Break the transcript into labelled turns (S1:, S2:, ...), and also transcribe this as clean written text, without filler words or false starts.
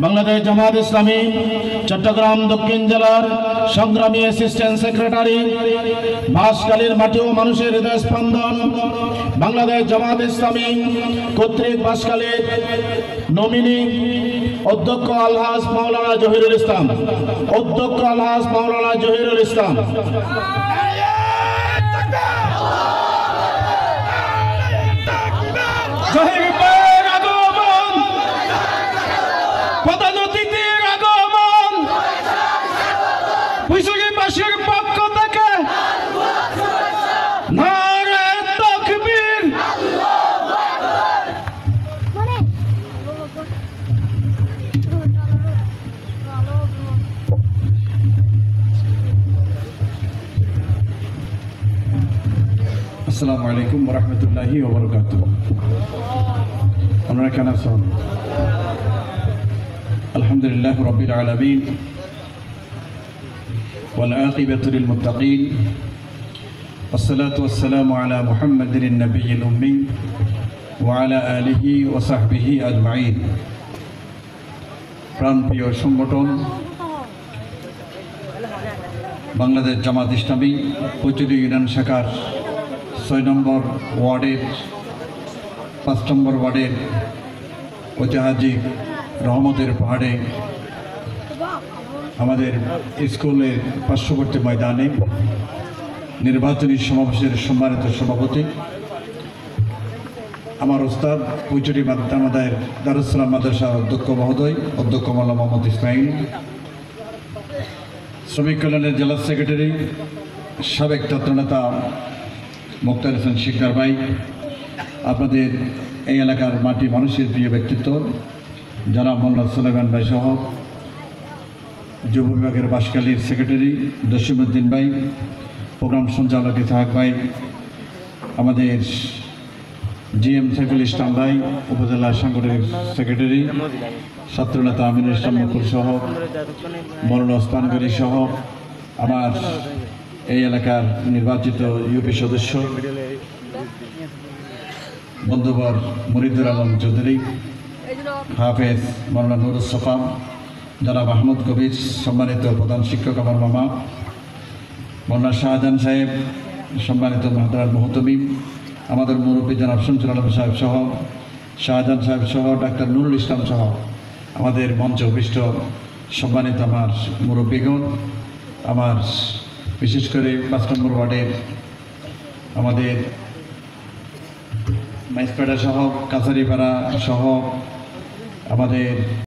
S1: বাংলাদেশ জামাত ইসলামী চট্টগ্রাম দক্ষিণ জেলার সংগ্রামী অ্যাসিস্ট্যান্ট সেক্রেটারি, বাঁশখালীর মাটি ও মানুষের হৃদয় স্পন্দন, বাংলাদেশ জামাত ইসলামী কর্তৃক বাঁশখালীর নমিনি অধ্যক্ষ আলহাজ মাওলানা জহিরুল ইসলাম, অধ্যক্ষ আলহাজ মাওলানা জহিরুল ইসলাম। প্রধান অতিথির আগমন, পুঁইশুলিবাসীর পক্ষ থেকে নারে তাকবীর। আসসালামু আলাইকুম ওয়া রাহমাতুল্লাহি ওয়া বারাকাতুহু। আপনারা কেমন আছেন? আলহামদুলিল্লাহ রাব্বিল আলামিন ওয়াল আকিবাতু লিল মুত্তাকিন ওয়াসসালাতু ওয়াসসালামু আলা মুহাম্মাদিন নবিয়্যিল উম্মি ওয়া আলা আলিহি ওয়া সাহবিহি আজমাইন। প্রাণপ্রিয় সংগঠন বাংলাদেশ জামাত ইসলামী পচুরি ইউনিয়ন শাখার ৬ নম্বর ওয়ার্ডের ৫ নম্বর ওয়ার্ডের ঐতিহাসিক রহমতের পাহাড়ে আমাদের স্কুলের পার্শ্ববর্তী ময়দানে নির্বাচনী সমাবেশের সম্মানিত সভাপতি আমার ওস্তাদ পুইচুরি মাদ্রাসার দারুস সালাম মাদ্রাসার অধ্যক্ষ মহোদয়, অধ্যক্ষ মাওলানা মোহাম্মদ ইসমাইল, শ্রমিক কল্যাণের জেলা সেক্রেটারি সাবেক ছাত্রনেতা মুক্তার হোসেন শিকদার ভাই, আপনাদের এই এলাকার মাটি মানুষের প্রিয় ব্যক্তিত্ব জনাব মোহাম্মদ সুলাইমান ভাই সহ যুব বিভাগের বাঁশখালীর সেক্রেটারি জসিমউদ্দিন ভাই, প্রোগ্রাম সঞ্চালক ইসহাক ভাই, আমাদের জিএম সাইফুল ইসলাম ভাই, উপজেলা সাংগঠনিক সেক্রেটারি ছাত্রনেতা আমিনুল ইসলাম মুকুল সহ মৌলানা ওসমান গনি সহ আমার এই এলাকার নির্বাচিত ইউপি সদস্য বন্ধুবর মনিদুর আলম চৌধুরী, হাফেজ মৌলানা নুরুস সাফা, জনাব আহমদ কবির, সম্মানিত প্রধান শিক্ষক আমার মামা মৌলানা শাহজাহান সাহেব, সম্মানিত মাহতারাম মুহতমিম, আমাদের মুরব্বী জনাব শামসুল আলম সাহেব সহ শাহজাহান সাহেব সহ ডাক্তার নুরুল ইসলাম সহ আমাদের মঞ্চ উপবিষ্ট সম্মানিত আমার মুরব্বীগণ, আমার বিশেষ করে ৫ নম্বর ওয়ার্ডের আমাদের মাইজপাড়া সহ কাছারিপাড়া সহ আমাদের